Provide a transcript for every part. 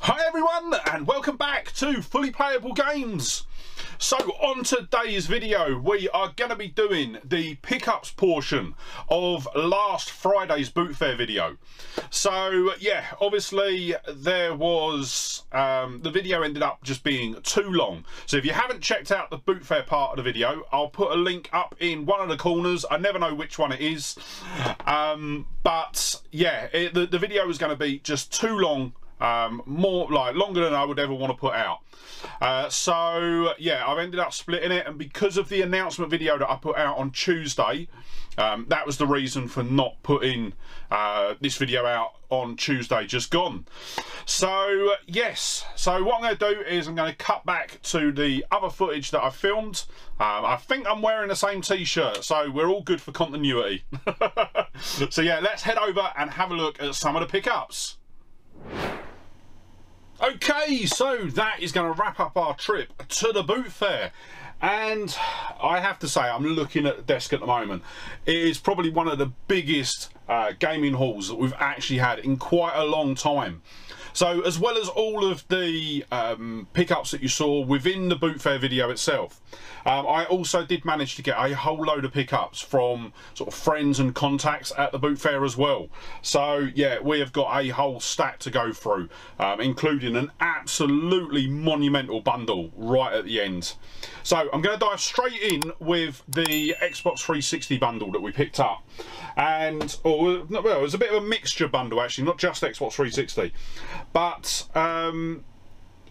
Hi everyone, and welcome back to Fully Playable Games. So on today's video we are going to be doing the pickups portion of last Friday's boot fair video. So yeah, obviously there was the video ended up just being too long, so if you haven't checked out the boot fair part of the video, I'll put a link up in one of the corners. I never know which one it is, but yeah, the video is going to be just too long. More like longer than I would ever want to put out. So yeah, I've ended up splitting it, and because of the announcement video that I put out on Tuesday, that was the reason for not putting this video out on Tuesday just gone. So yes, so what I'm going to do is I'm going to cut back to the other footage that I filmed. I think I'm wearing the same t-shirt, so we're all good for continuity. So yeah, let's head over and have a look at some of the pickups. Okay, so that is going to wrap up our trip to the boot fair, and I have to say, I'm looking at the desk at the moment. It is probably one of the biggest gaming halls that we've actually had in quite a long time. So as well as all of the pickups that you saw within the boot fair video itself, I also did manage to get a whole load of pickups from sort of friends and contacts at the boot fair as well. So yeah, we have got a whole stack to go through, including an absolutely monumental bundle right at the end. So I'm going to dive straight in with the Xbox 360 bundle that we picked up. And well, it was a bit of a mixture bundle actually, not just Xbox 360. But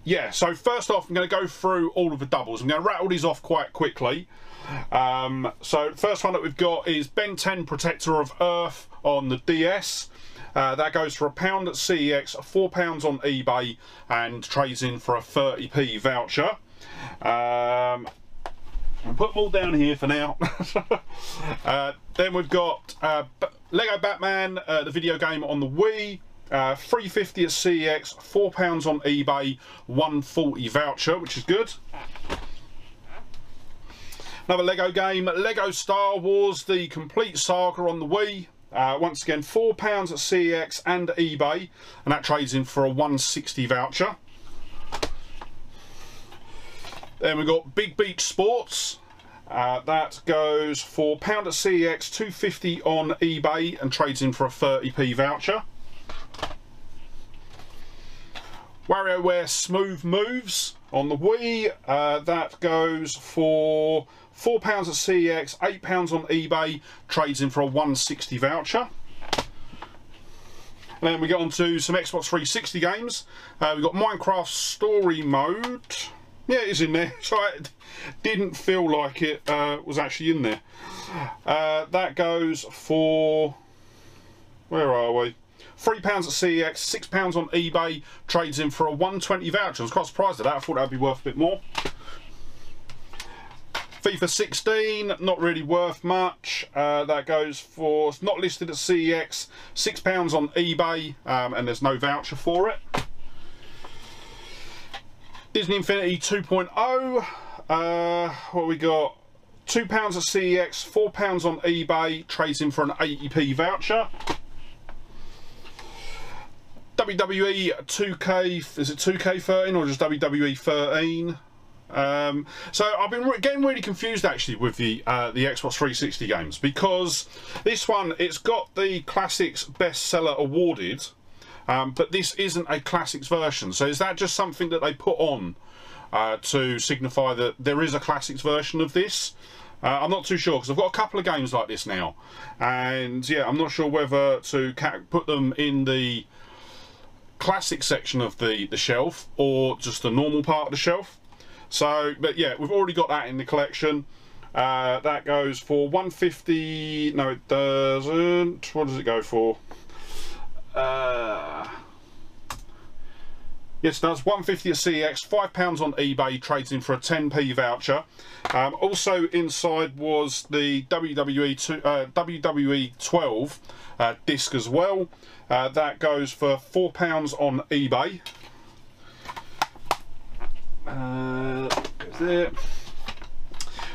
yeah, so first off, I'm going to go through all of the doubles. I'm going to rattle these off quite quickly. So the first one that we've got is Ben 10 Protector of Earth on the DS. That goes for £1 at CEX, £4 on eBay, and trades in for a 30p voucher. I'll put them all down here for now. Then we've got Lego Batman, the video game on the Wii. £3.50 at CEX, £4 on eBay, £1.40 voucher, which is good. Another Lego game, Lego Star Wars, the complete saga on the Wii. Once again, £4 at CEX and eBay, and that trades in for a £1.60 voucher. Then we've got Big Beach Sports. That goes for £1 at CEX, £2.50 on eBay, and trades in for a 30p voucher. WarioWare Smooth Moves on the Wii. That goes for £4 at CEX, £8 on eBay, trades in for a £1.60 voucher. And then we get on to some Xbox 360 games. We've got Minecraft Story Mode. Yeah, it is in there. So it didn't feel like it was actually in there. That goes for, where are we? £3 at CEX, £6 on eBay, trades in for a £1.20 voucher. I was quite surprised at that. I thought that would be worth a bit more. FIFA 16, not really worth much. That goes for, it's not listed at CEX, £6 on eBay, and there's no voucher for it. Disney Infinity 2.0, what we got? £2 at CEX, £4 on eBay, trades in for an 80p voucher. WWE 2K, is it 2K13 or just WWE 13? So I've been getting really confused actually with the Xbox 360 games, because this one, it's got the Classics bestseller awarded, but this isn't a Classics version. So is that just something that they put on to signify that there is a Classics version of this? I'm not too sure, because I've got a couple of games like this now, and yeah, I'm not sure whether to put them in the Classic section of the shelf or just the normal part of the shelf. So, but yeah, we've already got that in the collection. That goes for £1.50. No, it doesn't. What does it go for? Yes, it does. £1.50 at CEX, £5 on eBay, trades in for a 10p voucher. Also inside was the WWE 12 disc as well. That goes for £4 on eBay. Goes there.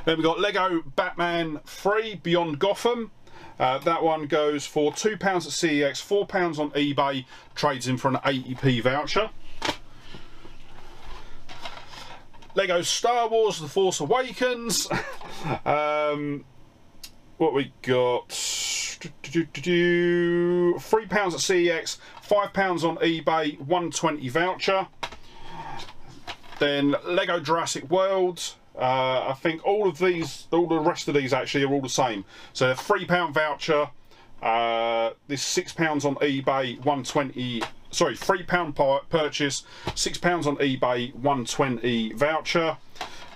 Then we've got Lego Batman 3 Beyond Gotham. That one goes for £2 at CEX, £4 on eBay, trades in for an 80p voucher. Lego Star Wars The Force Awakens. What we got? £3 at CEX, £5 on eBay, 120 voucher. Then Lego Jurassic World. I think all the rest of these actually are all the same. So £3 voucher. This £6 on eBay, 120. Sorry, £3 purchase, £6 on eBay, 120 voucher.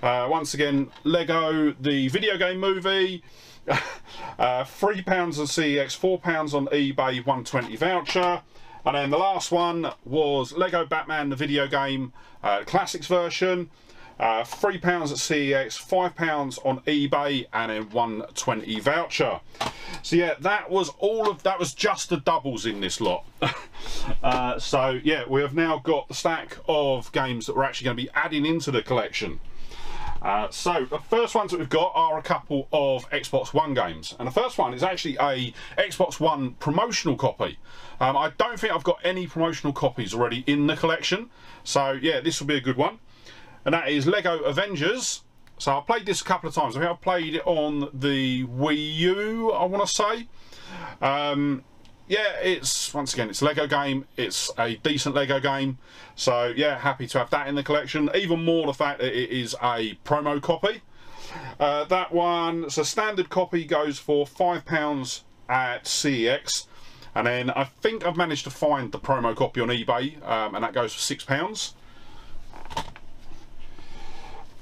Once again, Lego the video game movie. £3 on CEX, £4 on eBay, 120 voucher. And then the last one was Lego Batman the video game, classics version. £3 at CEX, £5 on eBay, and then 120 voucher. So yeah, that was just the doubles in this lot. So yeah, we have now got the stack of games that we're actually going to be adding into the collection. So the first ones that we've got are a couple of Xbox One games, and the first one is actually a Xbox One promotional copy. I don't think I've got any promotional copies already in the collection, so yeah, this will be a good one. And that is Lego Avengers. So I've played this a couple of times. I think I've played it on the Wii U, I want to say. Yeah, once again, it's a Lego game. It's a decent Lego game. So yeah, happy to have that in the collection. Even more the fact that it is a promo copy. That one, so standard copy goes for £5 at CEX. And then I think I've managed to find the promo copy on eBay, and that goes for £6.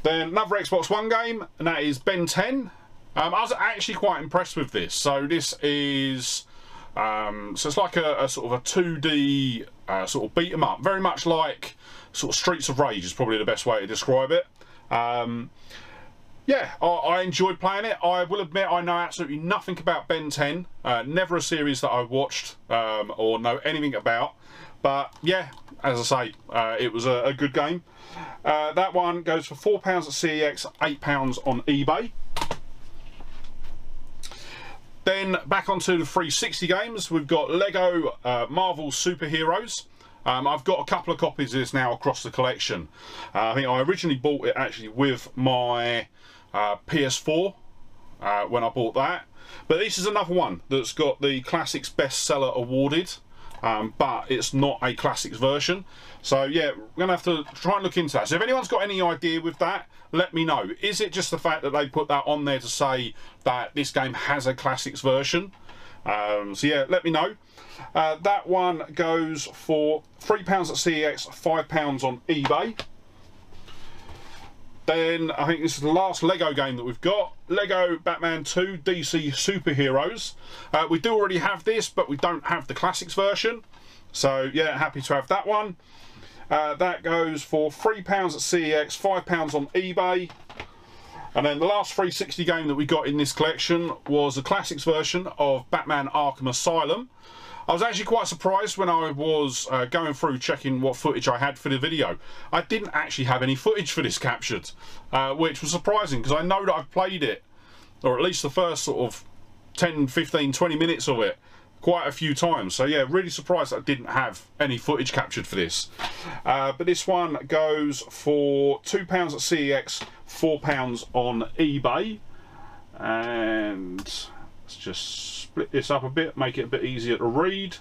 Then another Xbox One game, and that is Ben 10. I was actually quite impressed with this. So this is, so it's like a sort of a 2D sort of beat 'em up, very much like sort of Streets of Rage is probably the best way to describe it. Yeah, I enjoyed playing it. I will admit I know absolutely nothing about Ben 10. Never a series that I've watched or know anything about. But yeah, as I say, it was a good game. That one goes for £4 at CEX, £8 on eBay. Then back onto the 360 games, we've got Lego Marvel Superheroes. I've got a couple of copies of this now across the collection. I think I originally bought it actually with my PS4 when I bought that. But this is another one that's got the Classics Bestseller awarded. But it's not a classics version, so yeah, we're gonna have to try and look into that. So if anyone's got any idea with that, let me know. Is it just the fact that they put that on there to say that this game has a classics version? So yeah, let me know. That one goes for £3 at CEX, £5 on eBay. Then I think this is the last Lego game that we've got, Lego Batman 2 DC Superheroes. We do already have this, but we don't have the classics version. So yeah, happy to have that one. That goes for £3 at CEX, £5 on eBay. And then the last 360 game that we got in this collection was the classics version of Batman Arkham Asylum. I was actually quite surprised when I was going through checking what footage I had for the video. I didn't actually have any footage for this captured, which was surprising because I know that I've played it, or at least the first sort of 10, 15, 20 minutes of it quite a few times. So yeah, really surprised that I didn't have any footage captured for this. But this one goes for £2 at CEX, £4 on eBay. And let's just split this up a bit, make it a bit easier to read.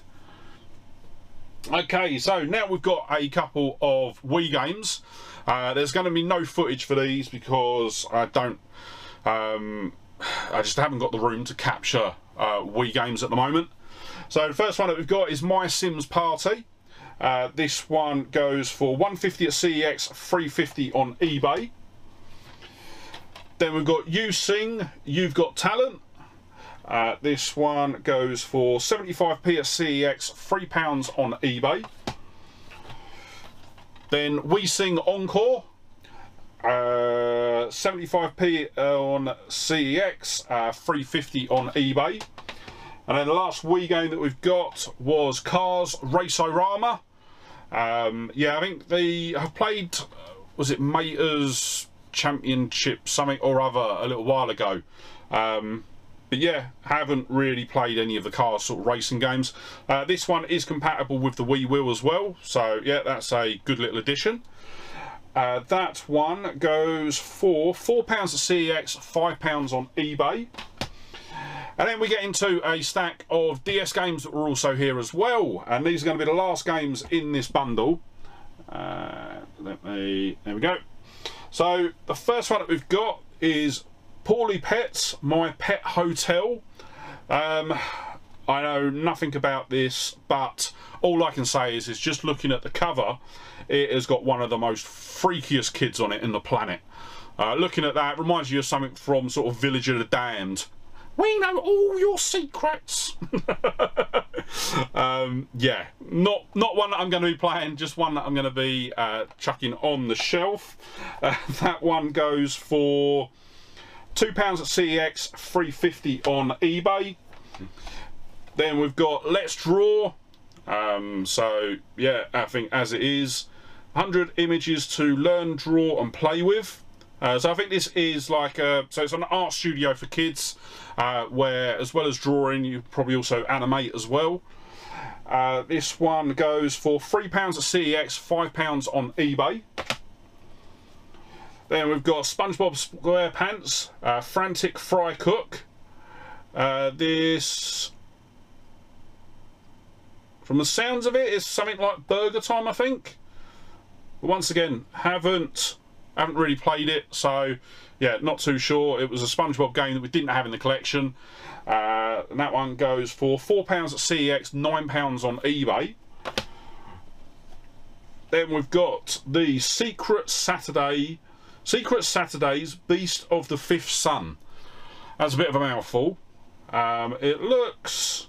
Okay, so now we've got a couple of Wii games. There's going to be no footage for these because I just haven't got the room to capture Wii games at the moment. So the first one that we've got is My Sims Party. This one goes for £150 at CEX, £350 on eBay. Then we've got You Sing, You've Got Talent. This one goes for 75p at CEX, £3 on eBay. Then We Sing Encore, 75p on CEX, £350 on eBay. And then the last Wii game that we've got was Cars Race-O-Rama. Yeah, I think they have played, was it Mater's Championship something or other a little while ago. But yeah, haven't really played any of the car sort of racing games. This one is compatible with the Wii U as well, so yeah, that's a good little addition. That one goes for £4 at CEX, £5 on eBay. And then we get into a stack of DS games that were also here as well. And these are going to be the last games in this bundle. There we go. So the first one that we've got is Poorly Pets, My Pet Hotel. I know nothing about this, but all I can say is just looking at the cover, it has got one of the most freakiest kids on it in the planet. Looking at that, reminds you of something from sort of Village of the Damned. We know all your secrets. Yeah, not one that I'm going to be playing, just one that I'm going to be chucking on the shelf. That one goes for £2 at CEX, $3.50 on eBay. Then we've got Let's Draw. So yeah, I think as it is, 100 images to learn, draw and play with. So I think this is like so it's an art studio for kids, where as well as drawing you probably also animate as well. This one goes for £3 at CEX, £5 on eBay. Then we've got SpongeBob SquarePants, Frantic Fry Cook. This, from the sounds of it, is something like Burger Time, I think. But once again, haven't really played it, so yeah, not too sure. It was a SpongeBob game that we didn't have in the collection. And that one goes for £4 at CEX, £9 on eBay. Then we've got the Secret Saturdays Beast of the Fifth Son. That's a bit of a mouthful. It looks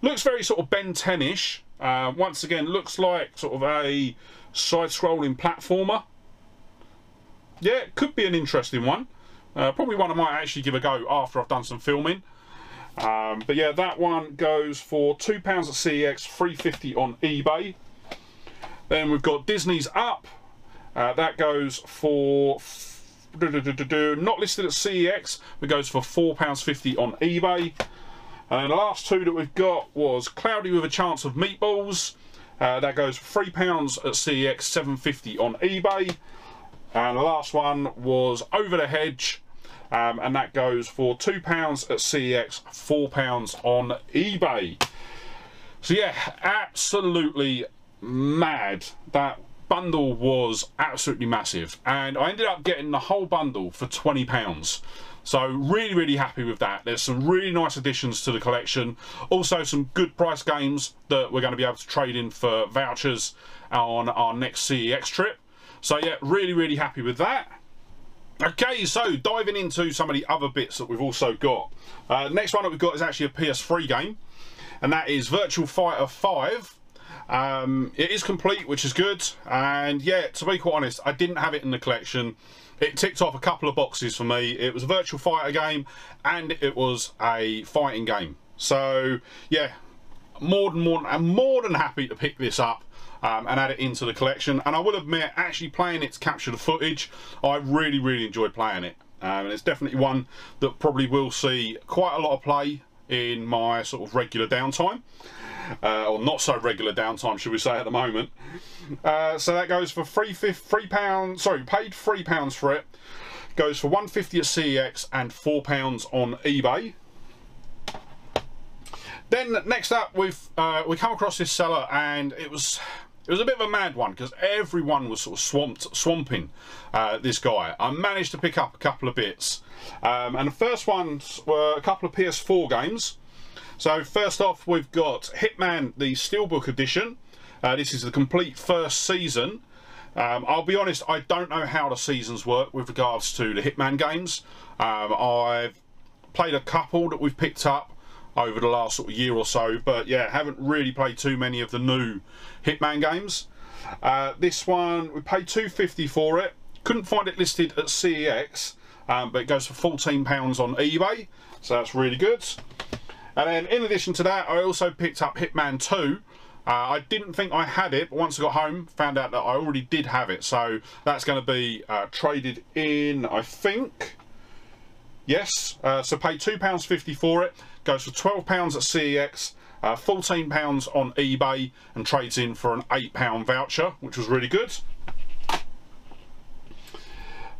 very sort of Ben 10-ish. Once again, looks like sort of a side-scrolling platformer. Yeah, it could be an interesting one. Probably one I might actually give a go after I've done some filming. But yeah, that one goes for £2 at CEX, $3.50 on eBay. Then we've got Disney's Up. That goes for not listed at CEX, but goes for £4.50 on eBay. And the last two that we've got was Cloudy with a Chance of Meatballs. That goes for £3 at CEX, $7.50 on eBay. And the last one was Over the Hedge, and that goes for £2 at CEX, £4 on eBay. So yeah, absolutely mad. That bundle was absolutely massive, and I ended up getting the whole bundle for £20. So really happy with that. There's some really nice additions to the collection. Also some good price games that we're going to be able to trade in for vouchers on our next CEX trip. So yeah, really happy with that. Okay, so diving into some of the other bits that we've also got. Next one that we've got is actually a PS3 game, and that is Virtua Fighter 5. It is complete, which is good, and yeah, to be quite honest, I didn't have it in the collection. It ticked off a couple of boxes for me. It was a Virtua Fighter game, and it was a fighting game. So yeah, I'm more than happy to pick this up and add it into the collection. And I will admit, actually playing it to capture the footage, I really enjoyed playing it. And it's definitely one that probably will see quite a lot of play in my sort of regular downtime. Or not so regular downtime, should we say, at the moment. So that goes for £3, sorry, paid £3 for it. Goes for £1.50 at CEX and £4 on eBay. Then next up, we come across this seller, and it was a bit of a mad one because everyone was sort of swamping this guy. I managed to pick up a couple of bits, and the first ones were a couple of PS4 games. So first off, we've got Hitman, the Steelbook edition. This is the complete first season. I'll be honest, I don't know how the seasons work with regards to the Hitman games. I've played a couple that we've picked up over the last sort of year or so, but yeah, haven't really played too many of the new Hitman games. This one, we paid $2.50 for it. Couldn't find it listed at CEX, but it goes for £14 on eBay, so that's really good. And then in addition to that, I also picked up Hitman 2. I didn't think I had it, but once I got home, found out that I already did have it. So that's going to be traded in, I think. Yes, so paid £2.50 for it. Goes for £12 at CEX, £14 on eBay, and trades in for an £8 voucher, which was really good.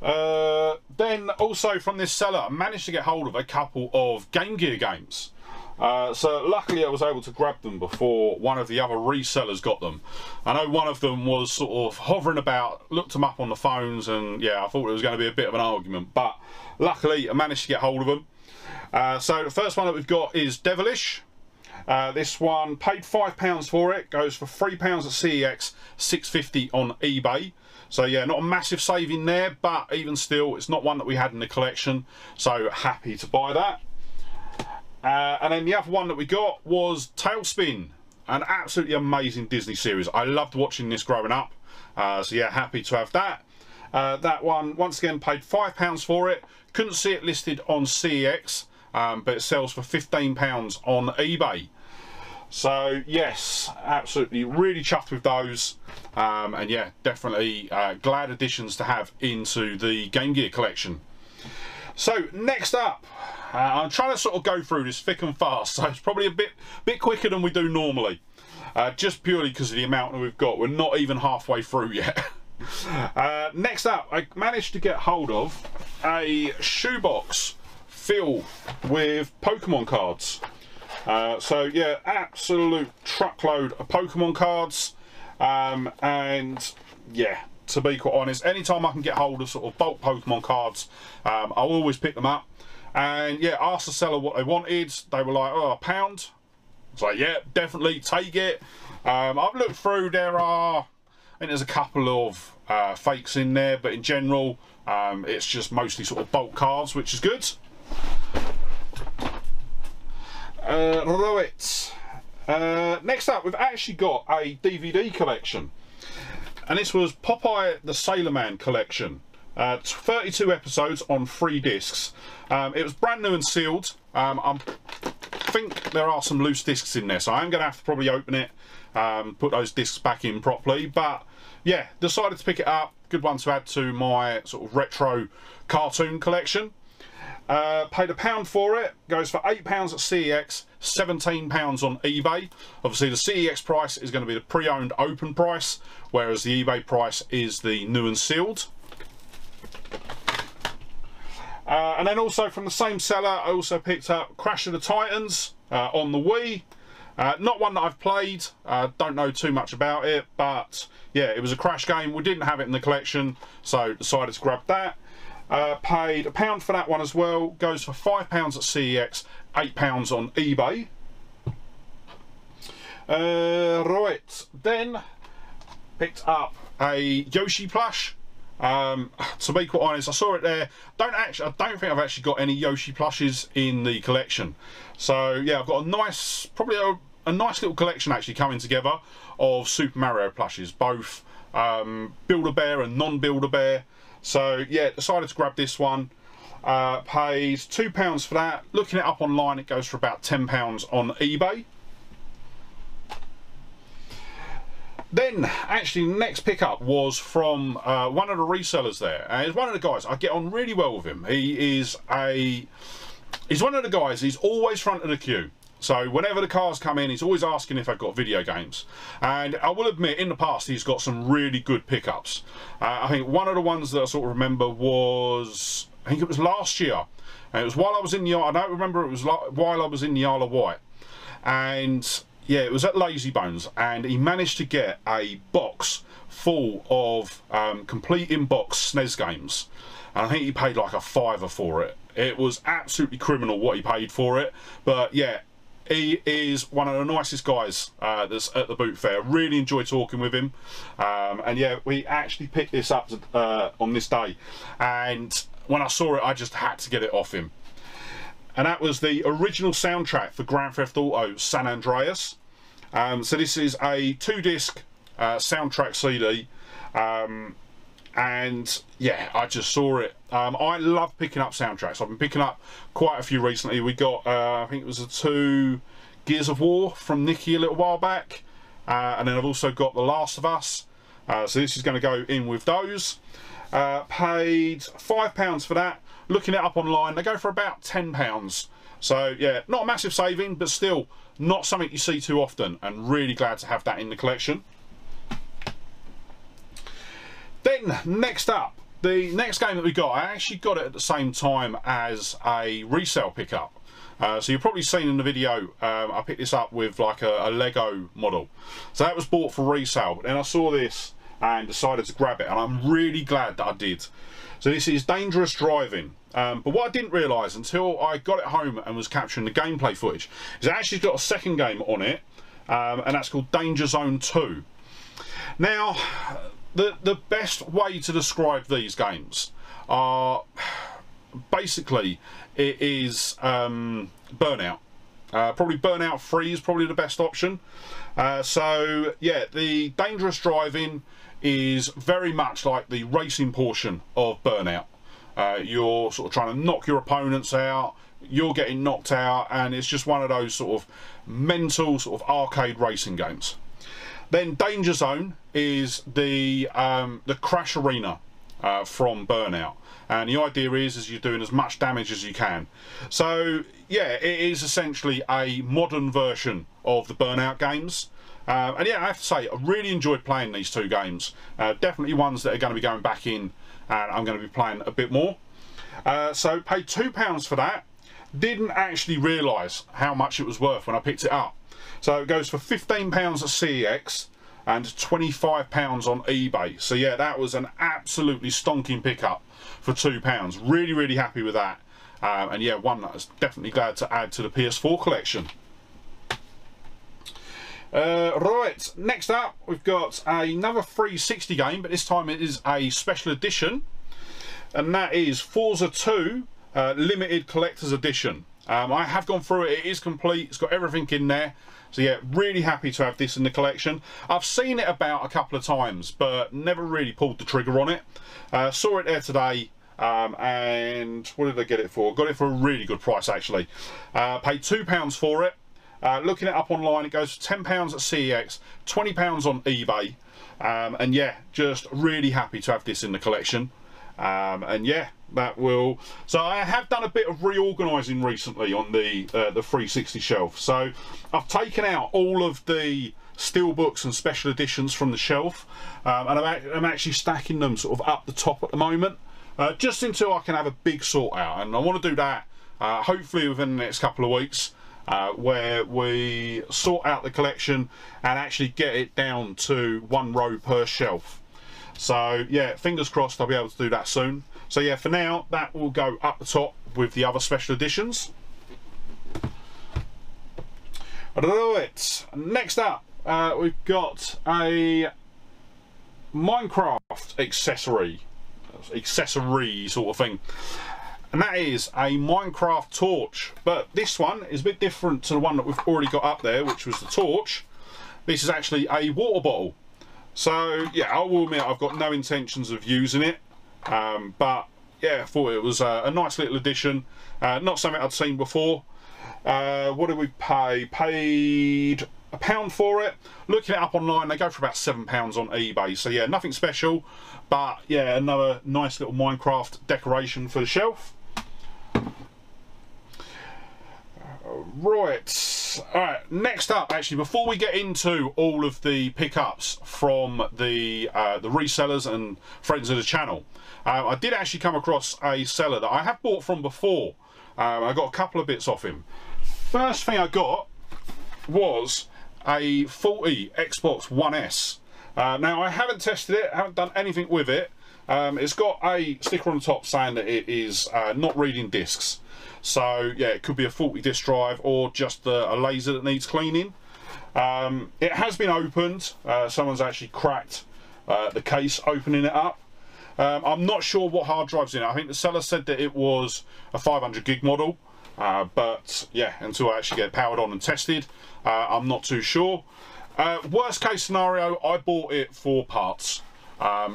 Then also from this seller, I managed to get hold of a couple of Game Gear games. So luckily I was able to grab them before one of the other resellers got them. I know one of them was sort of hovering about, looked them up on the phones, and yeah, I thought it was going to be a bit of an argument, but luckily I managed to get hold of them. So the first one that we've got is Devilish. This one, paid £5 for it, goes for £3 at CEX, £6.50 on eBay. So yeah, not a massive saving there, but even still, it's not one that we had in the collection, so happy to buy that. And then the other one that we got was Tailspin, an absolutely amazing Disney series. I loved watching this growing up, so yeah, happy to have that. That one, once again, paid £5 for it. Couldn't see it listed on CEX, but it sells for £15 on eBay. So yes, absolutely really chuffed with those, and yeah, definitely glad additions to have into the Game Gear collection. So next up, I'm trying to sort of go through this thick and fast, so it's probably a bit quicker than we do normally, just purely because of the amount that we've got. We're not even halfway through yet. Next up, I managed to get hold of a shoebox filled with Pokemon cards. So yeah, absolute truckload of Pokemon cards, and yeah, to be quite honest, anytime I can get hold of sort of bulk Pokemon cards, I'll always pick them up. And yeah, asked the seller what they wanted. They were like, oh, £1. It's like, yeah, definitely take it. I've looked through, I think there's a couple of fakes in there, but in general, it's just mostly sort of bulk cards, which is good. Right. Next up, we've actually got a DVD collection, and this was Popeye the Sailor Man collection. 32 episodes on 3 discs. It was brand new and sealed. I think there are some loose discs in there, so I'm going to have to probably open it, put those discs back in properly. But yeah, decided to pick it up. Good one to add to my sort of retro cartoon collection. Paid £1 for it. Goes for £8 at CEX, £17 on eBay. Obviously the CEX price is going to be the pre-owned open price, whereas the eBay price is the new and sealed. And then also from the same seller, I also picked up Crash of the Titans on the Wii. Not one that I've played, don't know too much about it, but yeah, it was a Crash game. We didn't have it in the collection, so decided to grab that. Paid £1 for that one as well. Goes for £5 at CEX, £8 on eBay. Right, then picked up a Yoshi plush. To be quite honest, I saw it there. I don't think I've actually got any Yoshi plushes in the collection. So yeah, I've got a nice, probably a nice little collection actually coming together of Super Mario plushes, both Build-A-Bear and non-Build-A-Bear. So yeah, decided to grab this one. Paid £2 for that. Looking it up online, it goes for about £10 on eBay. Then, actually, next pickup was from one of the resellers there, and it's one of the guys. I get on really well with him. He's one of the guys. He's always front of the queue. So whenever the cars come in, he's always asking if I've got video games. And I will admit, in the past, he's got some really good pickups. I think one of the ones that I sort of remember was, I think it was last year, and it was while I was in the, I don't remember, it was while I was in the Isle of Wight, and yeah, it was at Lazy Bones, and he managed to get a box full of complete in-box SNES games, and I think he paid like a £5 for it. It was absolutely criminal what he paid for it, but yeah, he is one of the nicest guys that's at the boot fair. Really enjoy talking with him, and yeah, we actually picked this up on this day, and when I saw it, I just had to get it off him. And that was the original soundtrack for Grand Theft Auto San Andreas. So this is a 2-disc soundtrack CD, and yeah, I just saw it. I love picking up soundtracks. I've been picking up quite a few recently. We got, I think it was the 2 Gears of War from Nicky a little while back, and then I've also got The Last of Us. So this is going to go in with those. Paid £5 for that. Looking it up online, they go for about £10. So yeah, not a massive saving, but still not something you see too often, and really glad to have that in the collection. Then next up, the next game that we got, I actually got it at the same time as a resale pickup. So you've probably seen in the video, I picked this up with like a Lego model. So that was bought for resale, but then I saw this and decided to grab it, and I'm really glad that I did. So this is Dangerous Driving. But what I didn't realise until I got it home and was capturing the gameplay footage is it actually got a second game on it, and that's called Danger Zone 2. Now, the best way to describe these games are basically it is Burnout. Probably Burnout 3 is probably the best option. So yeah, the Dangerous Driving is very much like the racing portion of Burnout. You're sort of trying to knock your opponents out, you're getting knocked out, and it's just one of those sort of mental sort of arcade racing games. Then Danger Zone is the crash arena from Burnout, and the idea is you're doing as much damage as you can. So yeah, it is essentially a modern version of the Burnout games. And yeah, I have to say, I really enjoyed playing these two games. Definitely ones that are going to be going back in, and I'm going to be playing a bit more. So paid £2 for that. Didn't actually realise how much it was worth when I picked it up. So it goes for £15 at CEX and £25 on eBay. So yeah, that was an absolutely stonking pickup for £2. Really, really happy with that. And yeah, one that I was definitely glad to add to the PS4 collection. Right, next up we've got another 360 game, but this time it is a special edition, and that is Forza 2 Limited Collector's Edition. I have gone through it, it is complete, it's got everything in there. So yeah, really happy to have this in the collection. I've seen it about a couple of times, but never really pulled the trigger on it. Saw it there today, and what did I get it for? Got it for a really good price actually. Paid £2 for it. Looking it up online, it goes for £10 at CEX, £20 on eBay, and yeah, just really happy to have this in the collection. And yeah, that will. So I have done a bit of reorganising recently on the 360 shelf. So I've taken out all of the steelbooks and special editions from the shelf, and I'm actually stacking them sort of up the top at the moment, just until I can have a big sort out, and I want to do that hopefully within the next couple of weeks. Where we sort out the collection and actually get it down to one row per shelf. So yeah, fingers crossed I'll be able to do that soon. So yeah, for now that will go up the top with the other special editions. Right, next up we've got a Minecraft accessory sort of thing. And that is a Minecraft torch, but this one is a bit different to the one that we've already got up there, which was the torch. This is actually a water bottle. So yeah, I will admit I've got no intentions of using it, but yeah, I thought it was a nice little addition. Not something I'd seen before. What did we pay? Paid £1 for it. Looking it up online, they go for about £7 on eBay. So yeah, nothing special, but yeah, another nice little Minecraft decoration for the shelf. Right, alright, next up, actually, before we get into all of the pickups from the resellers and friends of the channel, I did actually come across a seller that I have bought from before. I got a couple of bits off him. First thing I got was a faulty Xbox One S. Now, I haven't tested it, haven't done anything with it. It's got a sticker on the top saying that it is not reading discs. So yeah, it could be a faulty disk drive or just a laser that needs cleaning. It has been opened. Someone's actually cracked the case opening it up. I'm not sure what hard drive's in it. I think the seller said that it was a 500 gig model, but yeah, until I actually get it powered on and tested, I'm not too sure. Worst case scenario, I bought it for parts.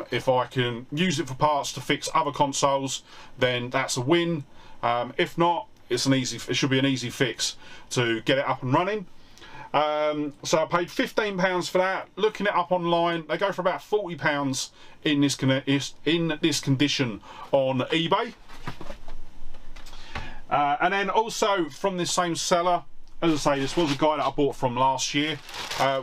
If I can use it for parts to fix other consoles, then that's a win. If not, it should be an easy fix to get it up and running. So I paid £15 for that. Looking it up online, they go for about £40 in this condition on eBay. And then also from this same seller, as I say, this was a guy that I bought from last year.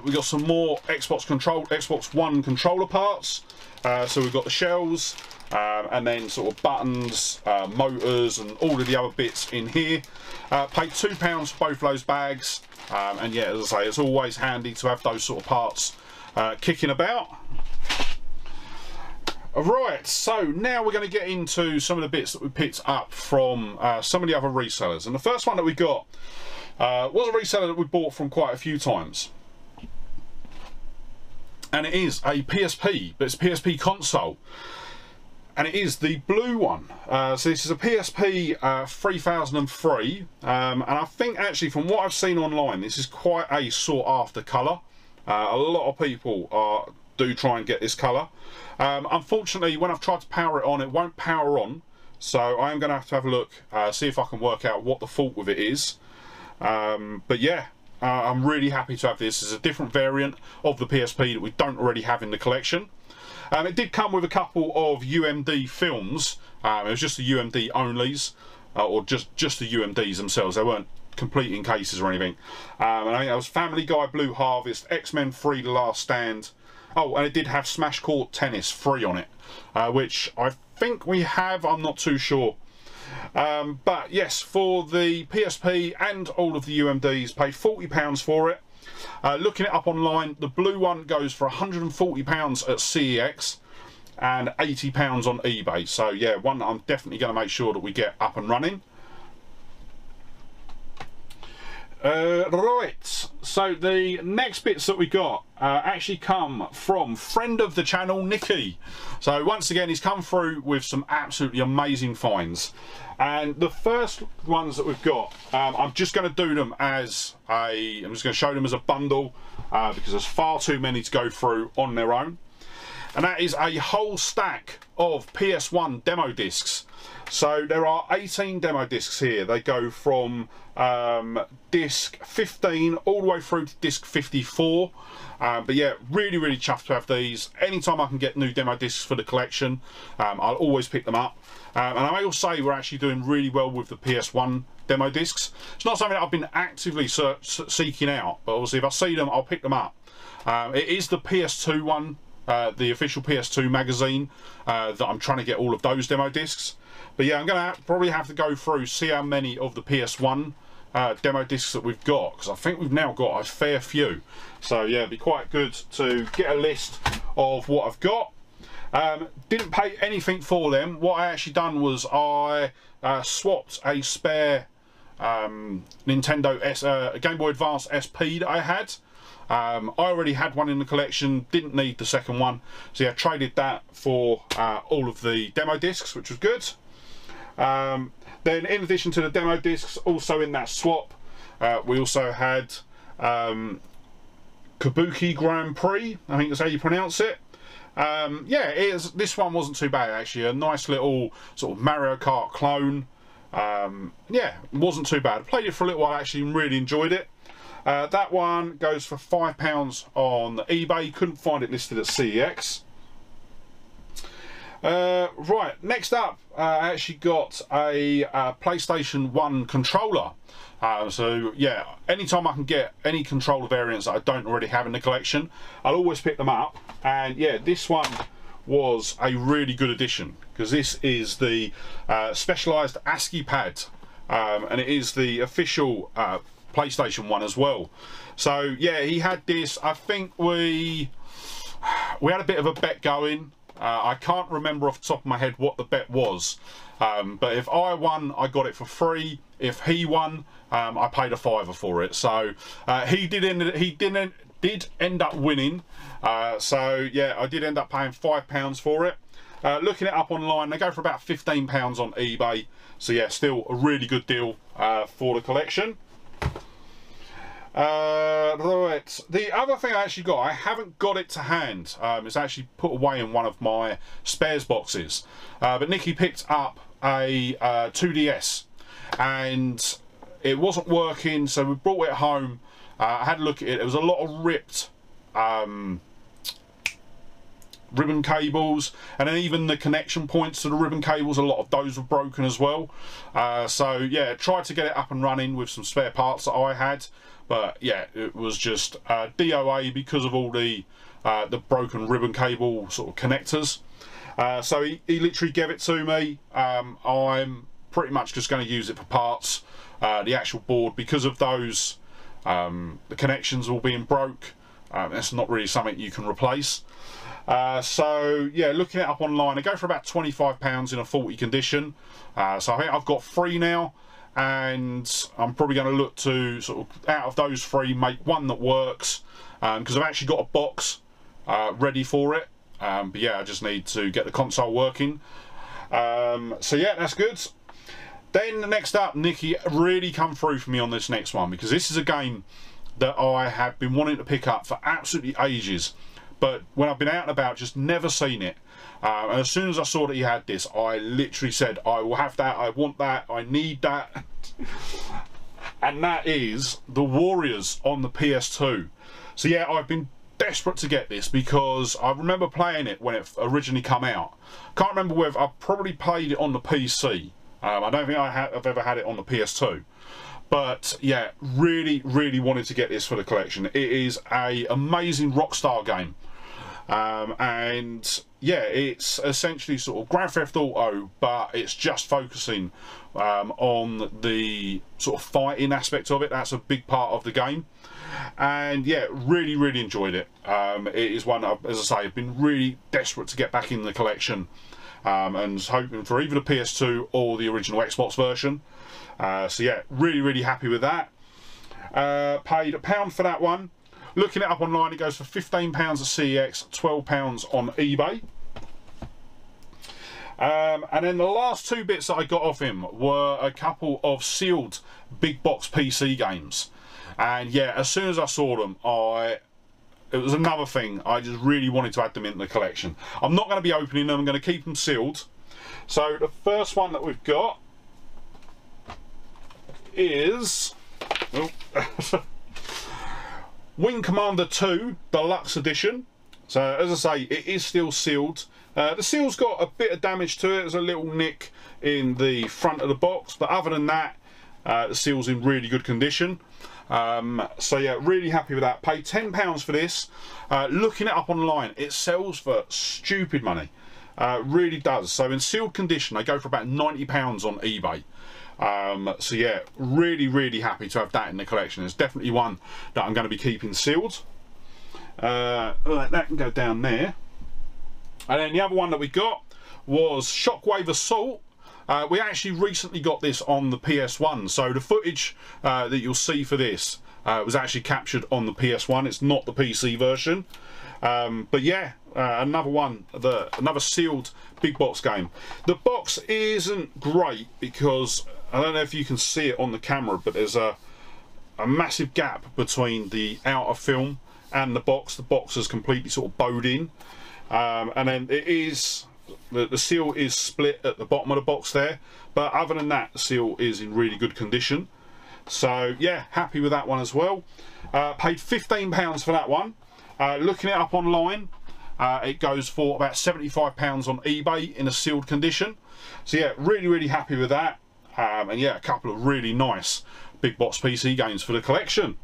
We got some more Xbox One controller parts. So we've got the shells, and then sort of buttons, motors, and all of the other bits in here. Paid £2 for both of those bags, and yeah, as I say, it's always handy to have those sort of parts kicking about. Right, so now we're going to get into some of the bits that we picked up from some of the other resellers. And the first one that we got was a reseller that we bought from quite a few times. And it is a PSP, but it's a PSP console. And it is the blue one. So this is a PSP 3003. And I think actually from what I've seen online, this is quite a sought after colour. A lot of people do try and get this colour. Unfortunately, when I've tried to power it on, it won't power on. So I am going to have a look, see if I can work out what the fault with it is. But yeah, I'm really happy to have this. It's a different variant of the PSP that we don't already have in the collection. It did come with a couple of UMD films. It was just the UMD onlys, or just the UMDs themselves. They weren't complete in cases or anything. And I think that was Family Guy, Blue Harvest, X-Men 3: The Last Stand. Oh, and it did have Smash Court Tennis 3 on it, which I think we have, I'm not too sure. But yes, for the PSP and all of the UMDs, paid £40 for it. Looking it up online, the blue one goes for £140 at CEX and £80 on eBay. So yeah, one that I'm definitely going to make sure that we get up and running. Right, so the next bits that we got actually come from friend of the channel, Nicky. So once again, he's come through with some absolutely amazing finds. And the first ones that we've got, I'm just going to do them as I'm just going to show them as a bundle, because there's far too many to go through on their own. And that is a whole stack of PS1 demo discs. So there are 18 demo discs here. They go from disc 15 all the way through to disc 54. But yeah, really chuffed to have these. Anytime I can get new demo discs for the collection, I'll always pick them up. And I will say we're actually doing really well with the PS1 demo discs. It's not something that I've been actively seeking out, but obviously if I see them, I'll pick them up. It is the PS2 one, the official PS2 magazine, that I'm trying to get all of those demo discs. But yeah, I'm going to probably have to go through, see how many of the PS1 demo discs that we've got, because I think we've now got a fair few. So yeah, it'd be quite good to get a list of what I've got. Didn't pay anything for them. What I actually done was I swapped a spare Nintendo Game Boy Advance SP that I had. I already had one in the collection, didn't need the second one, so yeah, traded that for all of the demo discs, which was good. Then in addition to the demo discs, also in that swap, we also had Kabuki Grand Prix, I think that's how you pronounce it. Yeah, this one wasn't too bad actually, a nice little sort of Mario Kart clone. Yeah, wasn't too bad. I played it for a little while actually and really enjoyed it. That one goes for £5 on eBay, couldn't find it listed at CEX. Right, next up, I actually got a PlayStation 1 controller. So yeah, anytime I can get any controller variants that I don't already have in the collection, I'll always pick them up. And yeah, this one was a really good addition, because this is the specialised ASCII pad, and it is the official PlayStation 1 as well. So yeah, he had this. I think we had a bit of a bet going. I can't remember off the top of my head what the bet was, but if I won, I got it for free. If he won, I paid a £5 for it. So he did end up winning. So yeah, I did end up paying £5 for it. Looking it up online, they go for about £15 on eBay. So yeah, still a really good deal for the collection. Right. The other thing I actually got, I haven't got it to hand. It's actually put away in one of my spares boxes. But Nicky picked up a 2DS and it wasn't working, so we brought it home. I had a look at it. There was a lot of ripped ribbon cables, and then even the connection points to the ribbon cables, a lot of those were broken as well. So yeah, tried to get it up and running with some spare parts that I had, but yeah, it was just DOA because of all the the broken ribbon cable sort of connectors. So he literally gave it to me. I'm pretty much just going to use it for parts. The actual board, because of those, the connections all being broke, that's not really something you can replace. So yeah, looking it up online, I go for about £25 in a faulty condition. So I think I've got 3 now, and I'm probably going to look to sort of, out of those 3, make one that works, because I've actually got a box ready for it. But yeah, I just need to get the console working. So yeah, that's good. Then next up, Nicky really come through for me on this next one, because this is a game that I have been wanting to pick up for absolutely ages, but when I've been out and about, just never seen it. And as soon as I saw that he had this, I literally said, I will have that, I want that, I need that. And that is The Warriors on the PS2. So yeah, I've been desperate to get this, because I remember playing it when it originally come out. Can't remember whether I probably played it on the PC. I don't think I've ever had it on the PS2. But yeah, really wanted to get this for the collection. It is a amazing Rockstar game. And yeah, it's essentially sort of Grand Theft Auto, but it's just focusing on the sort of fighting aspect of it. That's a big part of the game. And yeah, really enjoyed it. It is one that, as I say, I've been really desperate to get back in the collection, and hoping for either the PS2 or the original Xbox version. So yeah, really happy with that. Paid £1 for that one. Looking it up online, it goes for £15 at CEX, £12 on eBay. And then the last 2 bits that I got off him were a couple of sealed big box PC games. And yeah, as soon as I saw them, it was another thing. I just really wanted to add them into the collection. I'm not going to be opening them. I'm going to keep them sealed. So the first one that we've got is Wing Commander 2 Deluxe Edition. So as I say, it is still sealed. The seal's got a bit of damage to it. There's a little nick in the front of the box, but other than that, the seal's in really good condition. So yeah, really happy with that. Paid £10 for this. Looking it up online, it sells for stupid money. Really does. So in sealed condition, they go for about £90 on eBay. So yeah, really happy to have that in the collection. It's definitely one that I'm going to be keeping sealed. That can go down there. And then the other one that we got was Shockwave Assault. We actually recently got this on the PS1, so the footage that you'll see for this was actually captured on the PS1. It's not the PC version. But yeah, another one, another sealed big box game. The box isn't great because I don't know if you can see it on the camera, but there's a massive gap between the outer film and the box. The box is completely sort of bowed in, and then it is the seal is split at the bottom of the box there. But other than that, the seal is in really good condition. So yeah, happy with that one as well. Paid £15 for that one. Looking it up online, it goes for about £75 on eBay in a sealed condition. So yeah, really happy with that. And yeah, a couple of really nice big box PC games for the collection.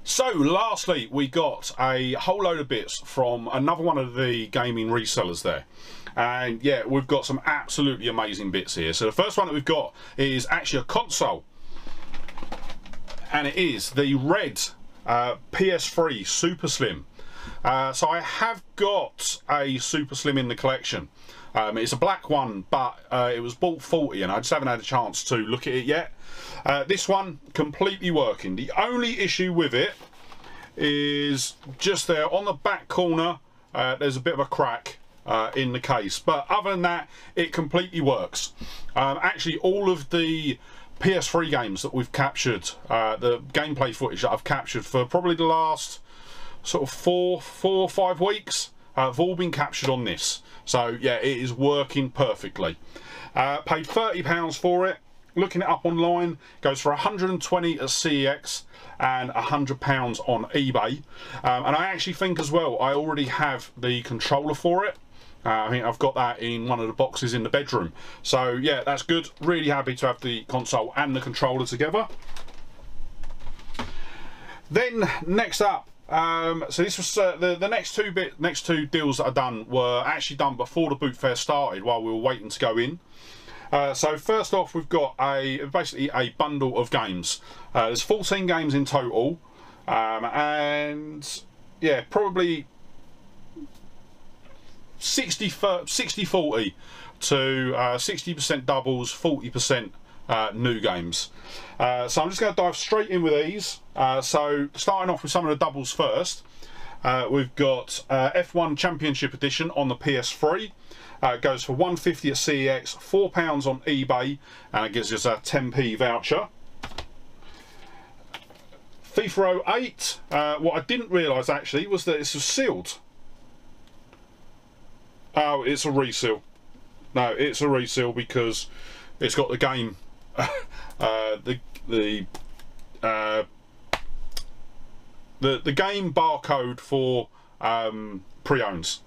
So lastly, we got a whole load of bits from another one of the gaming resellers there. And yeah, we've got some absolutely amazing bits here. So the first one that we've got is actually a console. And it is the red PS3 Super Slim. So I have got a Super Slim in the collection. It's a black one, but it was bought 40 and I just haven't had a chance to look at it yet. This one, completely working. The only issue with it is just there on the back corner, there's a bit of a crack in the case. But other than that, it completely works. Actually, all of the PS3 games that we've captured, the gameplay footage that I've captured for probably the last sort of four or 5 weeks, have all been captured on this. So yeah, it is working perfectly. Paid £30 for it. Looking it up online, goes for 120 at CEX and £100 on eBay. And I actually think as well, I already have the controller for it. I think I've got that in one of the boxes in the bedroom. So yeah, that's good. Really happy to have the console and the controller together. Then next up, So this was the next two deals that I done were actually done before the boot fair started, while we were waiting to go in. So first off, we've got basically a bundle of games. There's 14 games in total, and yeah, probably 60-40 to 60% doubles, 40% new games. So I'm just going to dive straight in with these. So starting off with some of the doubles first, we've got F1 Championship Edition on the PS3. It goes for £1.50 at CEX, £4 on eBay, and it gives us a 10p voucher. FIFA 08, what I didn't realise actually was that this was sealed. Oh, it's a reseal. No, it's a reseal because it's got the game, the game barcode for pre-owns.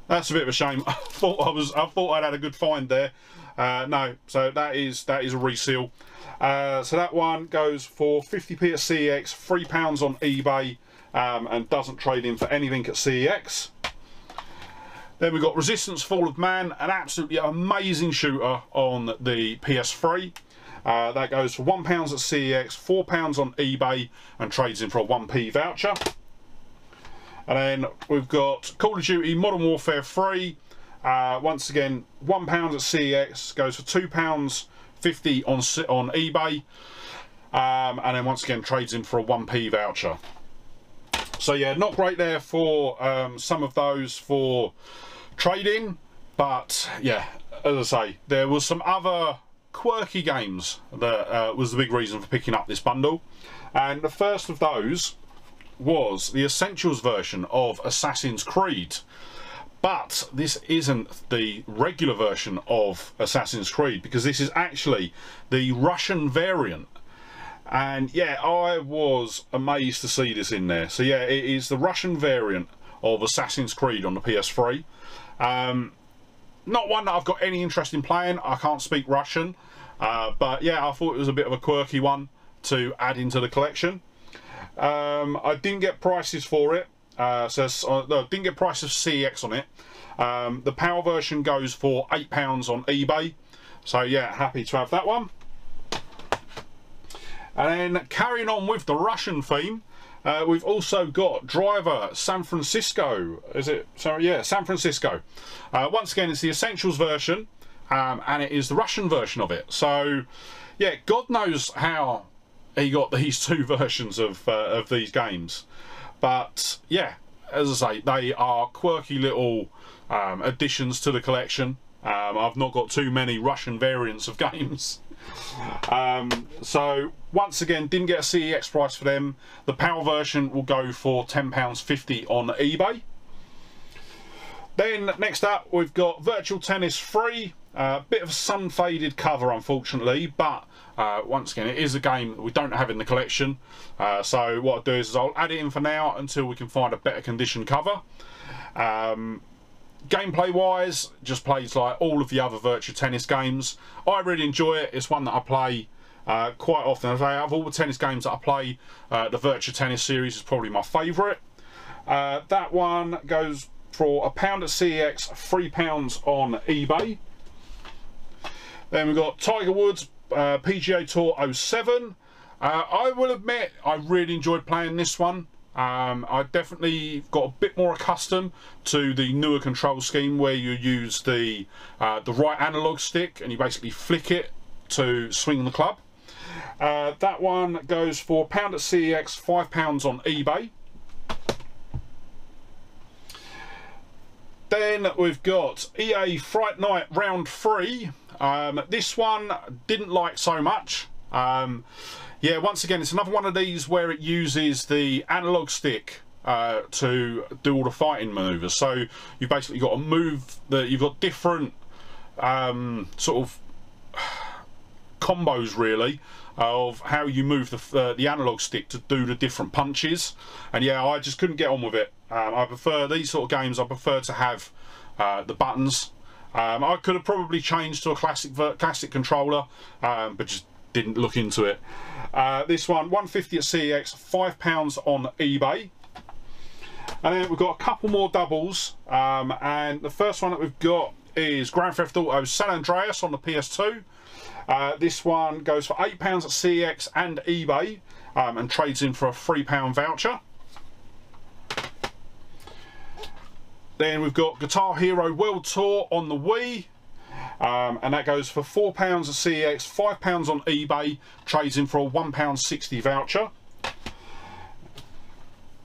That's a bit of a shame. I thought I'd had a good find there. No, so that is a reseal. So that one goes for 50p at CEX, £3 on eBay, and doesn't trade in for anything at CEX. Then we've got Resistance Fall of Man, an absolutely amazing shooter on the PS3. That goes for £1 at CEX, £4 on eBay, and trades in for a 1p voucher. And then we've got Call of Duty Modern Warfare 3. Once again, £1 at CEX, goes for £2.50 on eBay, and then once again trades in for a 1p voucher. So yeah, not great there for some of those for trading, but yeah, as I say, there was some other quirky games that was the big reason for picking up this bundle. And the first of those was the Essentials version of Assassin's Creed. But this isn't the regular version of Assassin's Creed, because this is actually the Russian variant. And yeah, I was amazed to see this in there. So yeah, it is the Russian variant of Assassin's Creed on the PS3. Not one that I've got any interest in playing. I can't speak Russian. But yeah, I thought it was a bit of a quirky one to add into the collection. I didn't get prices for it. No, didn't get price of CEX on it. The PAL version goes for £8 on eBay. So yeah, happy to have that one. And then carrying on with the Russian theme, we've also got Driver San Francisco. Is it? Sorry, yeah, San Francisco. Once again, it's the Essentials version, and it is the Russian version of it. So yeah, God knows how he got these two versions of these games. But yeah, as I say, they are quirky little additions to the collection. I've not got too many Russian variants of games. So once again, didn't get a CEX price for them. The PAL version will go for £10.50 on eBay. Then next up, we've got Virtual Tennis 3. Bit of a sun-faded cover, unfortunately, but once again, it is a game that we don't have in the collection. So what I'll do is I'll add it in for now until we can find a better condition cover. Gameplay wise, just plays like all of the other Virtua Tennis games. I really enjoy it. It's one that I play quite often. As I say, of all the tennis games that I play, the Virtua Tennis series is probably my favourite. That one goes for £1 at CEX, £3 on eBay. Then we've got Tiger Woods PGA Tour 07. I will admit I really enjoyed playing this one. I definitely got a bit more accustomed to the newer control scheme where you use the right analog stick and you basically flick it to swing the club. That one goes for £1 at CEX, £5 on eBay. Then we've got EA Fright Night Round 3. This one didn't like so much. Yeah, once again, it's another one of these where it uses the analog stick to do all the fighting maneuvers. So you've basically got to move you've got different sort of combos really of how you move the analog stick to do the different punches. And yeah, I just couldn't get on with it. I prefer these sort of games. I prefer to have the buttons. I could have probably changed to a classic controller, but just didn't look into it. This one, £1.50 at CEX, £5 on eBay. And then we've got a couple more doubles, and the first one that we've got is Grand Theft Auto San Andreas on the PS2. This one goes for £8 at CEX and eBay, and trades in for a £3 voucher. Then we've got Guitar Hero World Tour on the Wii, and that goes for £4 at CEX, £5 on eBay, trades in for a £1.60 voucher.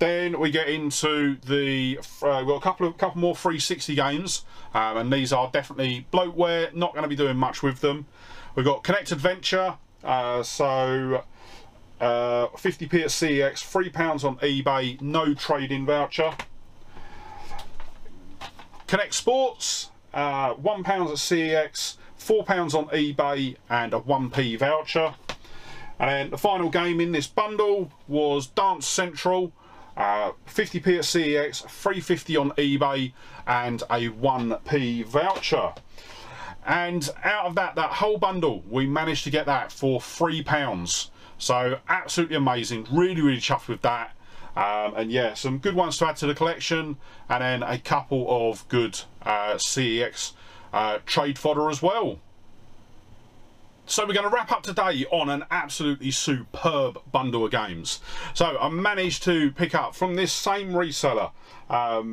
Then we get into the we've got a couple more 360 games, and these are definitely bloatware. Not going to be doing much with them. We've got Connect Adventure, so 50p at CEX, £3 on eBay, no trade-in voucher. Connect Sports, £1 at CEX, £4 on eBay, and a 1p voucher. And then the final game in this bundle was Dance Central, 50p at CEX, £3.50 on eBay, and a 1p voucher. And out of that whole bundle, we managed to get that for £3. So absolutely amazing, really chuffed with that. And yeah, some good ones to add to the collection, and then a couple of good CEX trade fodder as well. So we're going to wrap up today on an absolutely superb bundle of games. So I managed to pick up from this same reseller,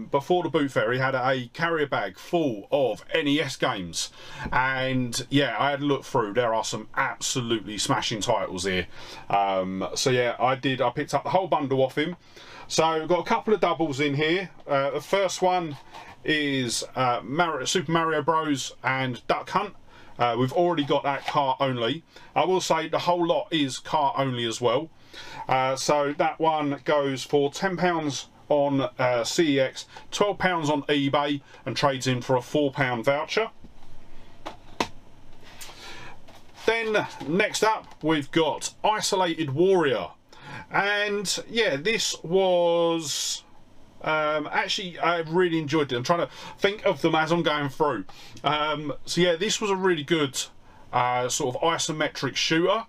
before the boot fair, he had a carrier bag full of NES games, and yeah, I had a look through. There are some absolutely smashing titles here. So yeah, I picked up the whole bundle off him. So we've got a couple of doubles in here. The first one is Super Mario Bros and Duck Hunt. We've already got that cart only. I will say the whole lot is cart only as well. So that one goes for £10 on CEX, £12 on eBay, and trades in for a £4 voucher. Then next up we've got Isolated Warrior, and yeah, this was actually, I really enjoyed it. I'm trying to think of them as I'm going through. So yeah, this was a really good sort of isometric shooter.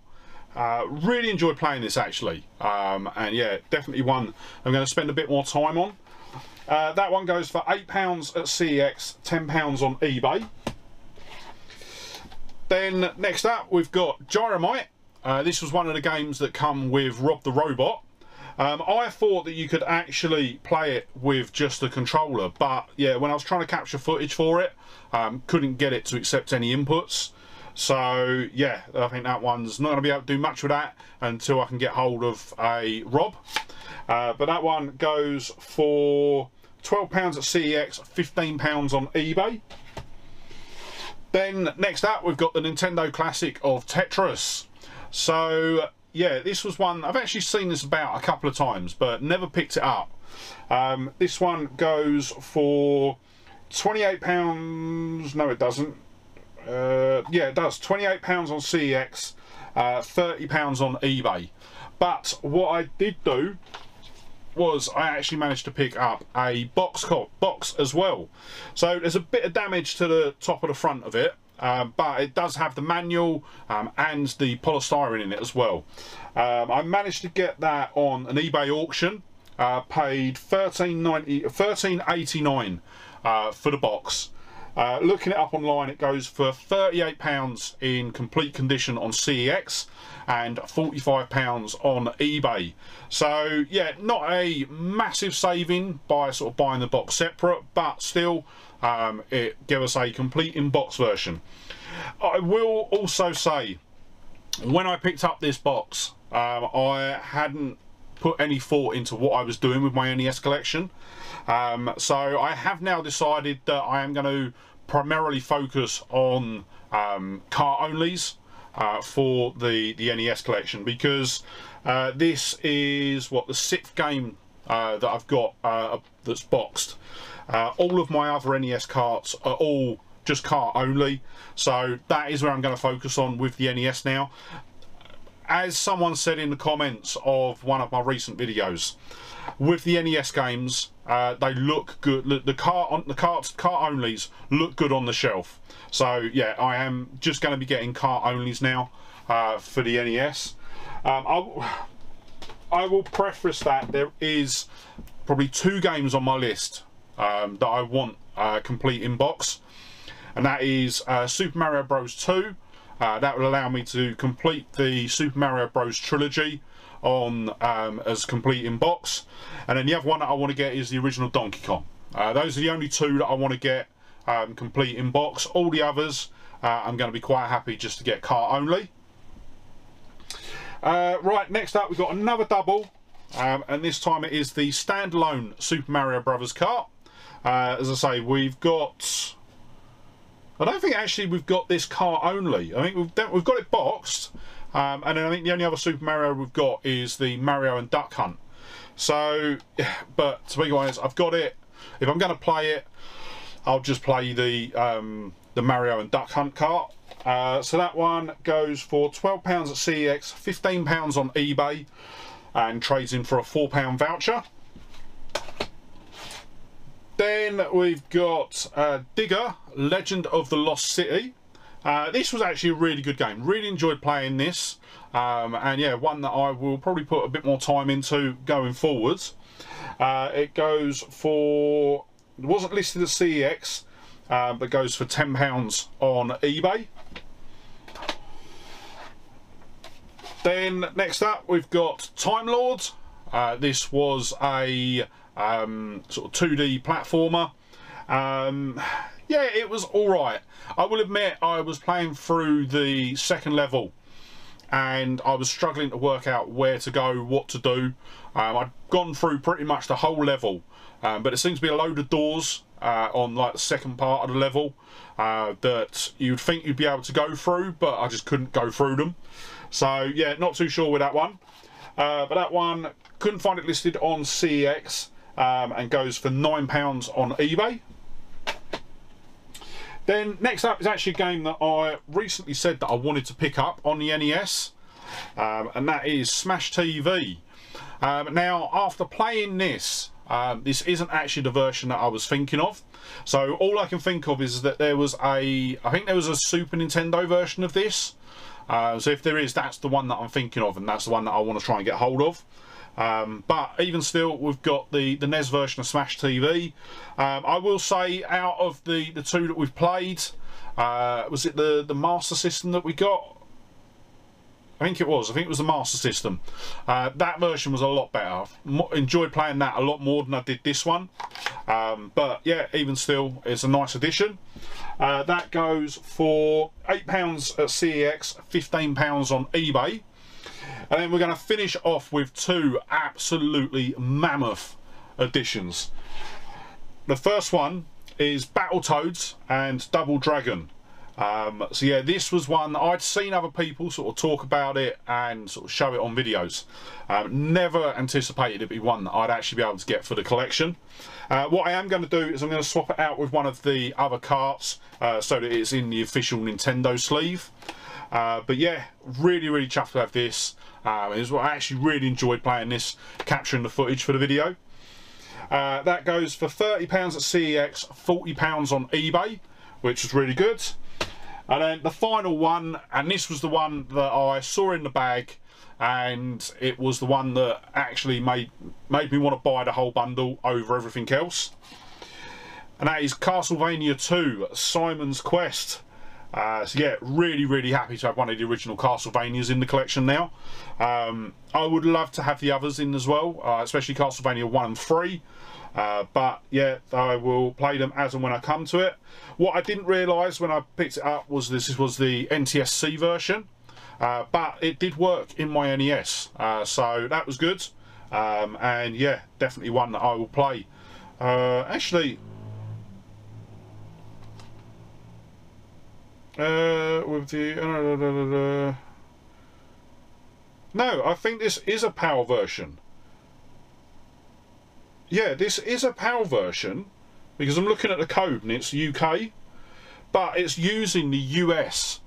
Really enjoyed playing this actually, and yeah, definitely one I'm going to spend a bit more time on. That one goes for £8 at CEX, £10 on eBay. Then next up we've got Gyromite. This was one of the games that come with Rob the Robot. I thought that you could actually play it with just the controller, but yeah, when I was trying to capture footage for it, couldn't get it to accept any inputs. So yeah, I think that one's not going to be able to do much with that until I can get hold of a Rob. But that one goes for £12 at CEX, £15 on eBay. Then next up we've got the Nintendo classic of Tetris. So yeah, this was one I've actually seen this about a couple of times, but never picked it up. This one goes for £28. No, it doesn't. Yeah, it does. £28 on CEX, £30 on eBay. But what I did do was I actually managed to pick up a box as well. So there's a bit of damage to the top of the front of it. But it does have the manual and the polystyrene in it as well. I managed to get that on an eBay auction. Paid $13.89 for the box. Looking it up online, it goes for £38 in complete condition on CEX and £45 on eBay. So yeah, not a massive saving by sort of buying the box separate, but still it gave us a complete in-box version. I will also say, when I picked up this box, I hadn't put any thought into what I was doing with my NES collection. So I have now decided that I am going to primarily focus on cart onlys for the NES collection, because this is what the 6th game that I've got that's boxed. All of my other NES carts are all just cart only, so that is where I'm going to focus on with the NES now. As someone said in the comments of one of my recent videos, with the NES games, they look good. The cart onlys look good on the shelf. So yeah, I am just going to be getting cart onlys now for the NES. I will preface that there is probably 2 games on my list that I want complete in box, and that is Super Mario Bros 2. That will allow me to complete the Super Mario Bros trilogy on as complete in box, and then the other one that I want to get is the original Donkey Kong. Those are the only 2 that I want to get complete in box. All the others I'm going to be quite happy just to get cart only. Right, next up we've got another double, and this time it is the standalone Super Mario Brothers cart. As I say, we've got, I don't think actually we've got this cart only. I think we've got it boxed, and then I think the only other Super Mario we've got is the Mario and Duck Hunt. So, but to be honest, I've got it. If I'm going to play it, I'll just play the Mario and Duck Hunt cart. So that one goes for £12 at CEX, £15 on eBay, and trades in for a £4 voucher. Then we've got Digger, Legend of the Lost City. This was actually a really good game. Really enjoyed playing this. And yeah, one that I will probably put a bit more time into going forwards. It goes for, it wasn't listed at CEX, but goes for £10 on eBay. Then next up we've got Time Lords. This was a sort of 2D platformer. Yeah, it was alright. I will admit I was playing through the second level and I was struggling to work out where to go, what to do. I'd gone through pretty much the whole level, but there seems to be a load of doors on like the second part of the level that you'd think you'd be able to go through, but I just couldn't go through them. So yeah, not too sure with that one. But that one, couldn't find it listed on CEX, and goes for £9 on eBay. Then next up is actually a game that I recently said that I wanted to pick up on the NES, and that is Smash TV. Now, after playing this, this isn't actually the version that I was thinking of. So all I can think of is that there was I think there was a Super Nintendo version of this. So if there is, that's the one that I'm thinking of, and that's the one that I want to try and get hold of. But even still, we've got the NES version of Smash TV. I will say, out of the 2 that we've played, was it the Master System that we got? I think it was. I think it was the Master System. That version was a lot better. Enjoyed playing that a lot more than I did this one. But yeah, even still, it's a nice addition. That goes for £8 at CEX, £15 on eBay. And then we're going to finish off with 2 absolutely mammoth additions. The first one is Battletoads and Double Dragon. So yeah, this was one that I'd seen other people sort of talk about it and sort of show it on videos. Never anticipated it'd be one that I'd actually be able to get for the collection. What I am going to do is I'm going to swap it out with one of the other carts so that it's in the official Nintendo sleeve. But yeah, really chuffed to have this. I actually really enjoyed playing this, capturing the footage for the video. That goes for £30 at CEX, £40 on eBay, which was really good. And then the final one, and this was the one that I saw in the bag, and it was the one that actually made me want to buy the whole bundle over everything else. And that is Castlevania 2, Simon's Quest. So yeah, really happy to have one of the original Castlevanias in the collection now. I would love to have the others in as well, especially Castlevania 1 and 3. But yeah, I will play them as and when I come to it. What I didn't realise when I picked it up was this was the NTSC version, but it did work in my NES, so that was good. And yeah, definitely one that I will play. Actually, with the no, I think this is a PAL version. Yeah, this is a PAL version because I'm looking at the code and it's UK, but it's using the US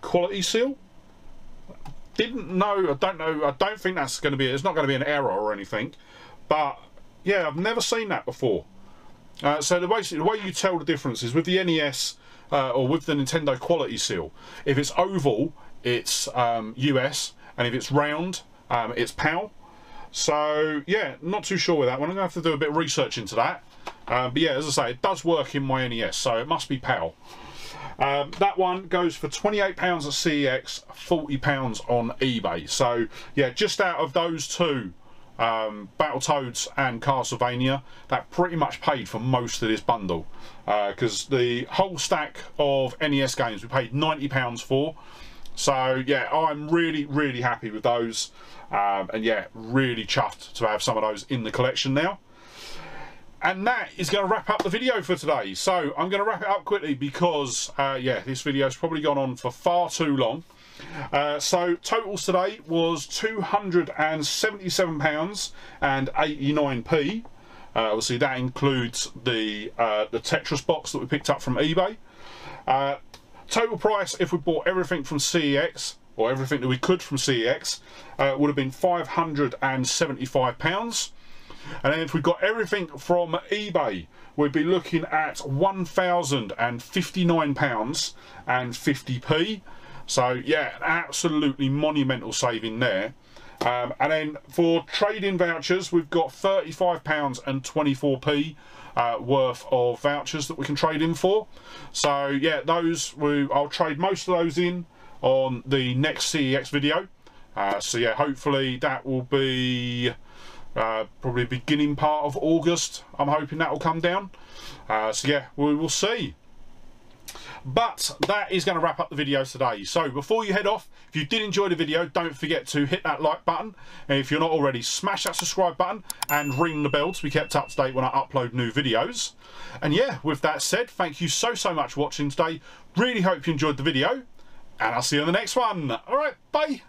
quality seal. Didn't know, I don't know, I don't think that's going to be, it's not going to be an error or anything, but yeah, I've never seen that before. So the way you tell the difference is with the NES or with the Nintendo quality seal. If it's oval, it's US, and if it's round, it's PAL. So yeah, not too sure with that one. I'm going to have to do a bit of research into that. But yeah, as I say, it does work in my NES, so it must be PAL. That one goes for £28 at CEX, £40 on eBay. So yeah, just out of those two, Battletoads and Castlevania, that pretty much paid for most of this bundle, because the whole stack of NES games we paid £90 for. So yeah, I'm really happy with those, and yeah, really chuffed to have some of those in the collection now. And that is going to wrap up the video for today. So I'm going to wrap it up quickly because yeah, this video's probably gone on for far too long. So totals today was £277.89. Obviously that includes the Tetris box that we picked up from eBay. Total price, if we bought everything from CEX, or everything that we could from CEX, would have been £575. And then if we got everything from eBay, we'd be looking at £1,059.50. So yeah, absolutely monumental saving there. And then for trade-in vouchers, we've got £35.24 worth of vouchers that we can trade in for. So yeah, those I'll trade most of those in on the next CEX video. So yeah, hopefully that will be probably beginning part of August. I'm hoping that will come down. So yeah, we will see. But that is going to wrap up the video today. So before you head off, if you did enjoy the video, don't forget to hit that like button, and if you're not already, smash that subscribe button and ring the bell to be kept up to date when I upload new videos. And yeah, with that said, thank you so much for watching today. Really hope you enjoyed the video, and I'll see you in the next one. Alright, bye.